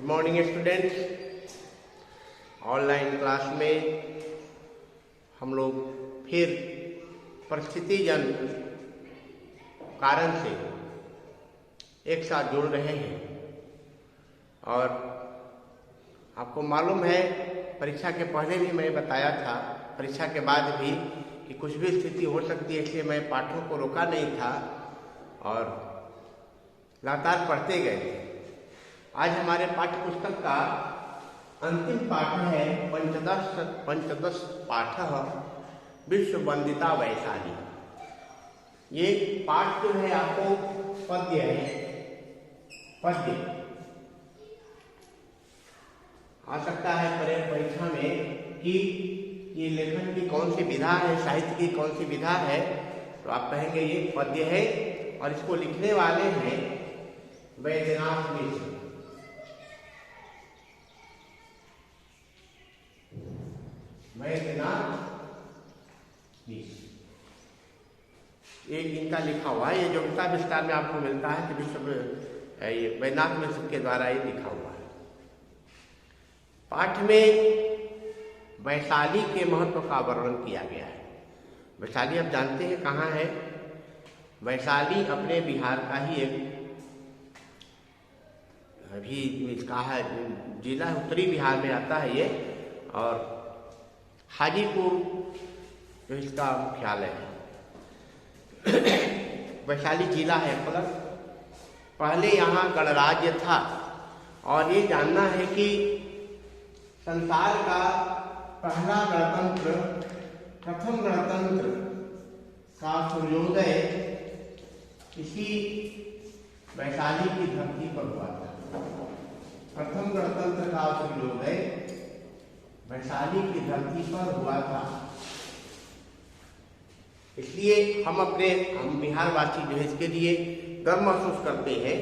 Good morning students. Online class में हम लोग फिर परिस्थितिजन कारण से एक साथ जुड़ रहे हैं और आपको मालूम है परीक्षा के पहले भी मैं बताया था, परीक्षा के बाद भी, कि कुछ भी स्थिति हो सकती है, इसलिए मैं पाठों को रोका नहीं था और लगातार पढ़ते गए थे। आज हमारे पाठ्य पुस्तक का अंतिम पाठ है पंचदश पाठ विश्व वंदिता वैशाली। ये पाठ जो है आपको पद्य है, पद्य आ सकता है परीक्षा में कि ये लेखन की कौन सी विधा है, साहित्य की कौन सी विधा है, तो आप कहेंगे ये पद्य है और इसको लिखने वाले हैं वैद्यनाथ मिश्र। वैद्यनाथ मिश्र एक इनका लिखा हुआ है, ये योग्यता विस्तार में आपको मिलता है कि विश्व ये वैद्यनाथ मिश्र के द्वारा ये लिखा हुआ है। पाठ में वैशाली के महत्व का वर्णन किया गया है। वैशाली आप जानते हैं कहाँ है? वैशाली अपने बिहार का ही एक अभी इसका है जिला, उत्तरी बिहार में आता है ये, और हाजीपुर जो इसका मुख्यालय है। वैशाली जिला है, प्लस पहले यहाँ गणराज्य था। और ये जानना है कि संसार का पहला गणतंत्र, प्रथम गणतंत्र का सूर्योदय इसी वैशाली की धरती पर हुआ था। प्रथम गणतंत्र का सूर्योदय वैशाली की धरती पर हुआ था। इसलिए हम बिहारवासी जो है इसके लिए गर्व महसूस करते हैं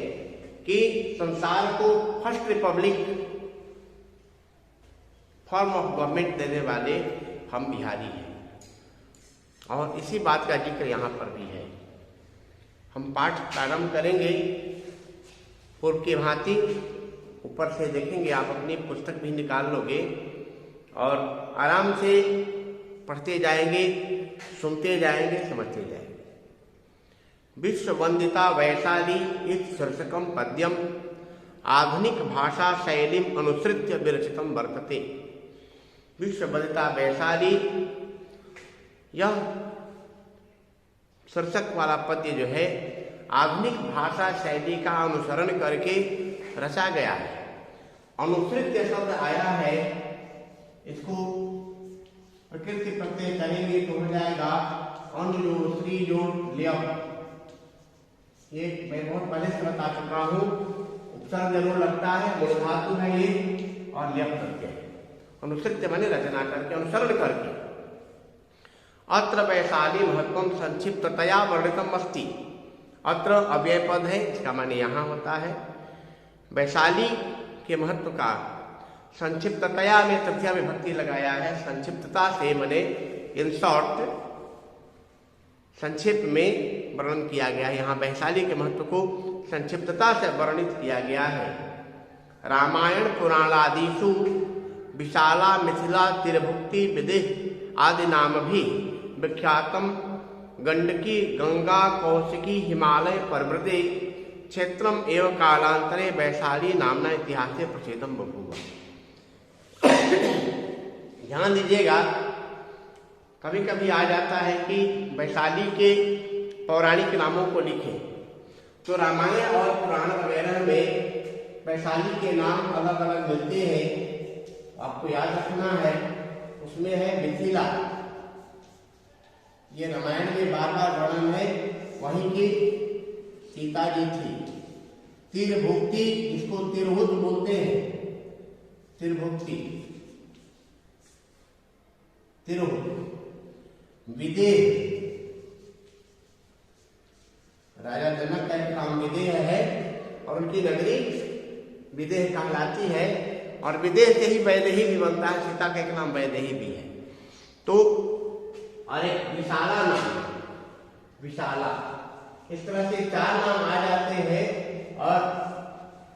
कि संसार को first Republic form of government देने वाले हम बिहारी हैं। और इसी बात का जिक्र यहाँ पर भी है। हम पाठ प्रारंभ करेंगे पूर्व की भांति, ऊपर से देखेंगे, आप अपनी पुस्तक भी निकाल लोगे और आराम से पढ़ते जाएंगे, सुनते जाएंगे, समझते जाएंगे। विश्व वंदिता वैशाली इति शीर्षकम पद्यम आधुनिक भाषा शैलीम अनुसृत्य विरचितम वर्तते। विश्व वंदिता वैशाली, यह शीर्षक वाला पद्य जो है आधुनिक भाषा शैली का अनुसरण करके रचा गया है। अनुसृत्य शब्द आया है, इसको प्रकृति प्रत्यय करेंगे तो हो जाएगा अनुजोड़ श्रीजोड़ ल्यप। ये मैं बहुत पहले से बता चुका हूँ, उपसर्ग जरूर लगता है, मूल धातु है ये, और ल्यप प्रत्यय। अनुसृत्य माने रचना करके, अनुसरण करके। अत्र वैशाली महत्वम संक्षिप्ततया वर्णितम अस्ति। अत्र अव्यय पद है, इसका माने यहाँ होता है। वैशाली के महत्व का संक्षिप्ततया में तृतीया विभक्ति लगाया है। संक्षिप्तता से माने इन शॉर्ट, संक्षिप्त में वर्णन किया गया है। यहाँ वैशाली के महत्व को संक्षिप्तता से वर्णित किया गया है। रामायण पुराणादिषु विशाला मिथिला तिरभुक्ति विदेह आदि नाम भी विख्यातम गंडकी गंगा कौशिकी हिमालय पर्वते क्षेत्रम एवं कालांतरे वैशाली नामना इतिहासे प्रसिद्धम बभूव। ध्यान दीजिएगा, कभी कभी आ जाता है कि वैशाली के पौराणिक नामों को लिखें, तो रामायण और पुराण वगैरह में वैशाली के नाम अलग अलग मिलते हैं। आपको याद रखना है, उसमें है मिथिला, ये रामायण में बार बार वर्णन है, वहीं की सीता जी थी। तिरभुक्ति, जिसको तिरहुत बोलते हैं, तिरभुक्ति, तिरहुत। विदेह, राजा जनक का एक काम विदेह है और उनकी नगरी विदेह कहलाती है, और विदेह से ही वैदेही भी बनता है। सीता का एक नाम वैदेही भी है। तो और एक विशाला नाम, विशाला, इस तरह से चार नाम आ जाते हैं और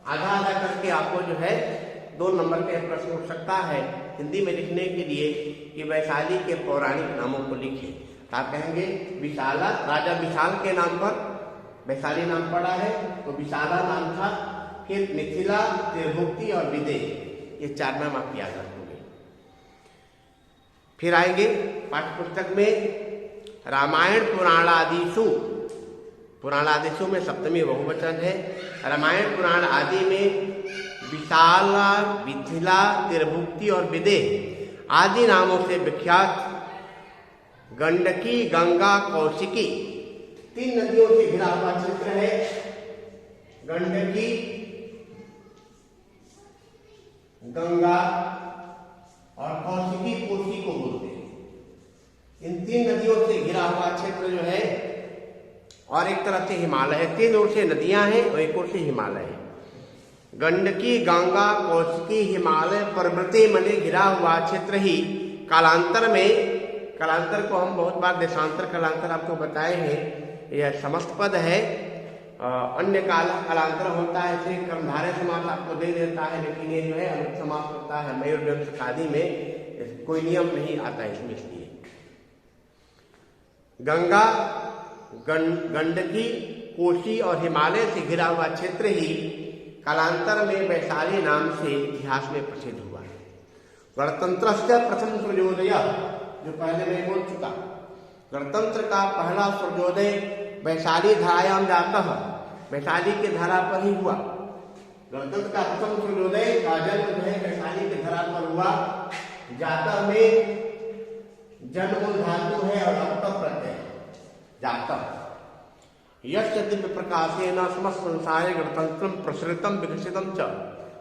आधा आधा करके आपको जो है 2 नंबर का प्रश्न उठ सकता है हिंदी में लिखने के लिए कि वैशाली के पौराणिक नामों को लिखे। तो आप कहेंगे विशाला, राजा विशाल के नाम पर वैशाली नाम पड़ा है, तो विशाला नाम था। फिर मिथिला, त्रिभुक्ति और विदेह, ये 4 नाम आप याद रखोगे। फिर आएंगे पाठ्य पुस्तक में रामायण पुराणादिषु, पुराणादिषु में सप्तमी बहुवचन है। रामायण पुराण आदि में विशाला, मिथिला, त्रिभुक्ति और विदेह आदि नामों से विख्यात गंडकी, गंगा, कौशिकी 3 नदियों से घिरा हुआ क्षेत्र है। गंडकी, गंगा और कौशिकी, कोसी को बोलते हैं। इन 3 नदियों से घिरा हुआ क्षेत्र जो है, और एक तरफ से हिमालय है। 3 ओर से नदियां हैं और एक ओर से हिमालय है। गंडकी, गंगा, कौशिकी, हिमालय पर्वतीय मने घिरा हुआ क्षेत्र ही कालांतर में, कालांतर को हम बहुत बार देशांतर कालांतर आपको बताए हैं, यह समस्त पद है। अन्य कालांतर होता है, इसलिए कर्मधारय समास आपको दे देता है, लेकिन ये जो है अनुक्त समास होता है। मयूर व्यंजक आदि में कोई नियम नहीं आता है इसमें, इसलिए गंगा, गंडकी, कोसी और हिमालय से घिरा हुआ क्षेत्र ही कालांतर में वैशाली नाम से इतिहास में प्रसिद्ध हुआ। गणतंत्र से प्रथम सूर्योदय, जो पहले मैं बोल चुका, गणतंत्र का पहला सूर्योदय वैशाली धारायाम जाता है, वैशाली के धारा पर ही हुआ। गणतंत्र का प्रथम सूर्योदय का जन्म जो है वैशाली के धारा पर हुआ। जाता में जन्म धातु है और अक्तः प्रत्यय जाता। यस्य दिव्य प्रकाशेन समस्त संसारे गणतंत्रम प्रसृतम विकसितम च,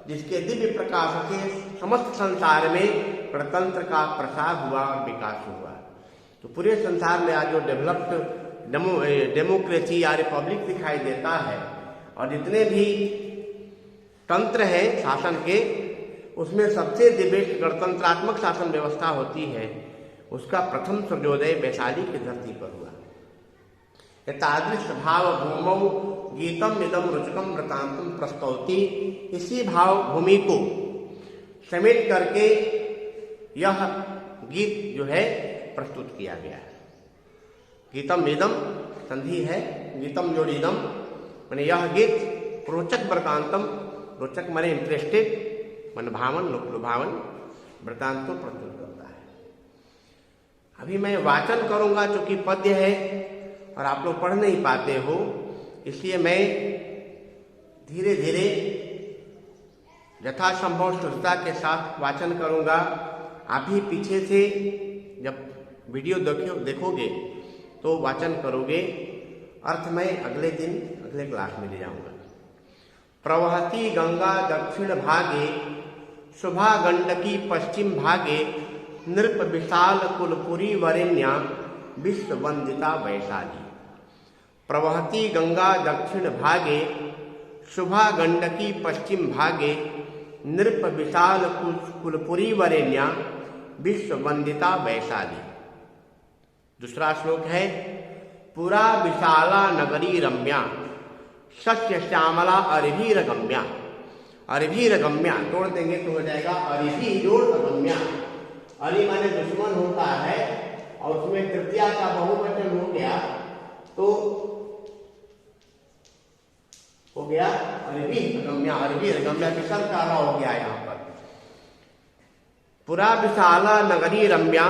जिसके दिव्य प्रकाश से समस्त संसार में गणतंत्र का प्रसार हुआ और विकास हुआ। तो पूरे संसार में आज जो डेवलप्ड डेमोक्रेसी या रिपब्लिक दिखाई देता है, और जितने भी तंत्र है शासन के, उसमें सबसे दिव्य गणतंत्रात्मक शासन व्यवस्था होती है, उसका प्रथम सूर्योदय वैशाली की धरती पर हुआ। तादृश भाव भूमौ गीतम इदम रुचकम वृतांतम प्रस्तौति, इसी भाव भूमि को समेट करके यह गीत जो है प्रस्तुत किया गया है। गीतम इदम संधि है, गीतम जोड़ इदम माने यह गीत, रोचक वृतांतम, रोचक माने इंटरेस्टेड, मन भावन, लुभावन, वृतांत को प्रस्तुत करता है। अभी मैं वाचन करूंगा, चूंकि पद्य है और आप लोग पढ़ नहीं पाते हो, इसलिए मैं धीरे धीरे यथासंभव शुद्धता के साथ वाचन करूंगा। आप भी पीछे से जब वीडियो देखोगे तो वाचन करोगे। अर्थ मैं अगले दिन अगले क्लास में ले जाऊंगा। प्रवहती गंगा दक्षिण भागे, शुभा गंडकी पश्चिम भागे, नृप विशाल कुलपुरी वरेण्या, विश्व वंदिता वैशाली। प्रवहती गंगा दक्षिण भागे, शुभा गंडकी पश्चिम भागे, नृप विशाल कुलपुरी वरेण्या, विश्व वंदिता वैशाली। दूसरा श्लोक है पुरा विशाला नगरी रम्या, सस्य श्यामला अरिभीर गम्या। अरिभीर गम्या तोड़ देंगे तो हो जाएगा अरिभी जोड़ अगम्या। अरि माने दुश्मन होता है, और उसमें तृतीया का बहुवचन हो गया तो हो गया अरिभी गम्या। अरिभी गम्या विसर्ग का हो गया यहाँ पर। पुरा विशाला नगरी रम्या,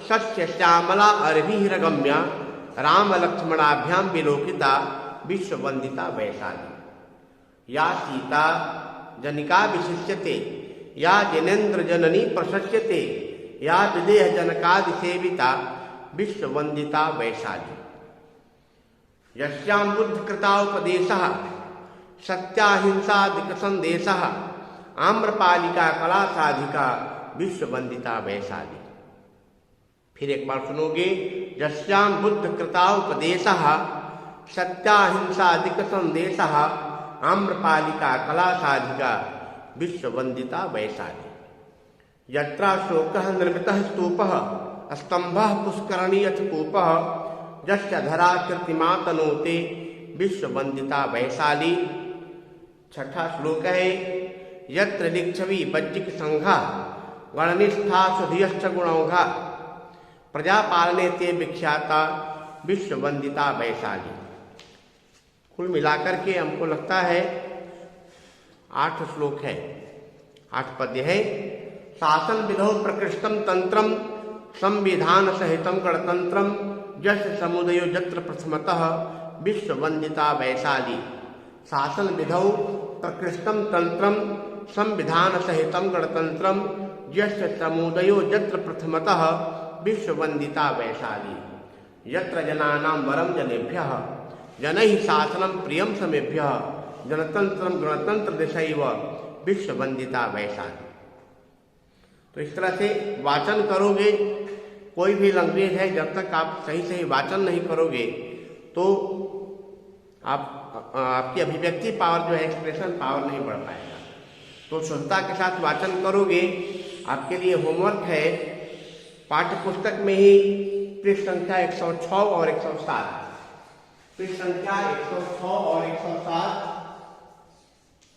सस्य श्यामला अरिभिरगम्या, राम लक्ष्मणाभ्याम विलोकिता, विश्व वंदिता वैशाली। या सीता जनिका विशिष्यते, या जनेन्द्र जननी प्रशस्यते, या विदेह जनकादि सेविता, विश्व वंदिता वैशाली। यस्यां बुद्ध कृताउपदेशः, सत्याहिंसादिक संदेशः, आम्रपालिका कला साधिका, विश्व वंदिता वैशाली। फिर एक बार सुनोगे, यस्यां बुद्ध कृताउपदेशः, सत्याहिंसादिक संदेशः, आम्रपालिका कला साधिका, विश्व वंदिता वैशाली। यत्रा शोकः निर्मितः स्तूपः, स्तंभः पुष्करणीयथ कूपः, यस्य धरा कृतिमा तनोते, विश्व वंदिता वैशाली। छठा श्लोक है यत्र लिच्छवी बज्जिक संघा गणनिष्ठा सुधियश्च गुणौघा प्रजापालने ते विख्याता विश्व वंदिता वैशाली। कुल मिलाकर के हमको लगता है 8 श्लोक है, 8 पद्य है। शासन विधौ प्रकृष्टम तंत्रम संविधान सहितम गणतंत्रम जस समुदयो जत्र प्रथमतः विश्व वंदिता वैशाली। शासन विधौ प्रकृष्टम तंत्रम संविधान सहितम गणतंत्रम यश समुदयो जत्र प्रथमतः विश्व वंदिता वैशाली। यत्र जनानां वरम जनेभ्यः जनैः शासनं प्रियं समेभ्यः जनतंत्रम गणतंत्र दिशैव विश्व वंदिता वैशाली। तो इस तरह से वाचन करोगे, कोई भी लैंग्वेज है, जब तक आप सही सही वाचन नहीं करोगे तो आपकी अभिव्यक्ति पावर जो है, एक्सप्रेशन पावर नहीं बढ़ पाएगा। तो शुद्धता के साथ वाचन करोगे। आपके लिए होमवर्क है, पाठ्य पुस्तक में ही पृष्ठ संख्या 106 और 107, पृष्ठ संख्या 106 और 107,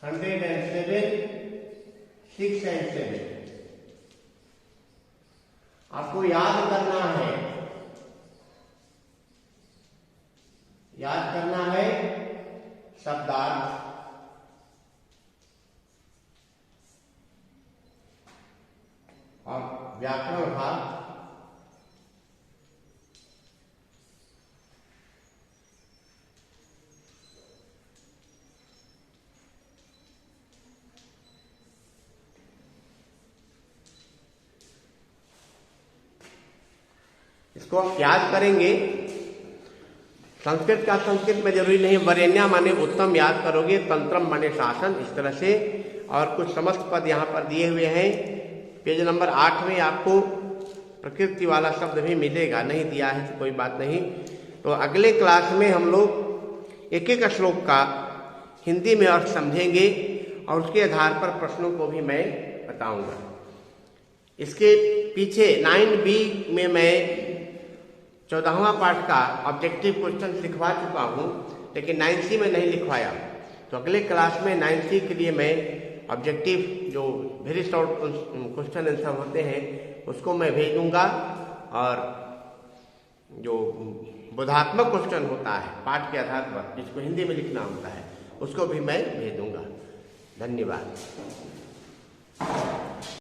107, 6 और 7 आपको याद करना है, याद करना है शब्दार्थ, और व्याकरण भाग, इसको आप याद करेंगे। संस्कृत का संस्कृत में जरूरी नहीं, वरेण्या माने उत्तम याद करोगे, तंत्रम माने शासन, इस तरह से। और कुछ समस्त पद यहाँ पर दिए हुए हैं। पेज नंबर 8 में आपको प्रकृति वाला शब्द भी मिलेगा, नहीं दिया है तो कोई बात नहीं। तो अगले क्लास में हम लोग एक एक श्लोक का हिंदी में अर्थ समझेंगे और उसके आधार पर प्रश्नों को भी मैं बताऊंगा। इसके पीछे 9B में मैं 14वां पाठ का ऑब्जेक्टिव क्वेश्चन लिखवा चुका हूँ, लेकिन 9C में नहीं लिखवाया। तो अगले क्लास में 9C के लिए मैं ऑब्जेक्टिव जो वेरी शॉर्ट क्वेश्चन आंसर होते हैं उसको मैं भेजूंगा, और जो बोधात्मक क्वेश्चन होता है पाठ के आधार पर जिसको हिंदी में लिखना होता है उसको भी मैं भेजूंगा। धन्यवाद।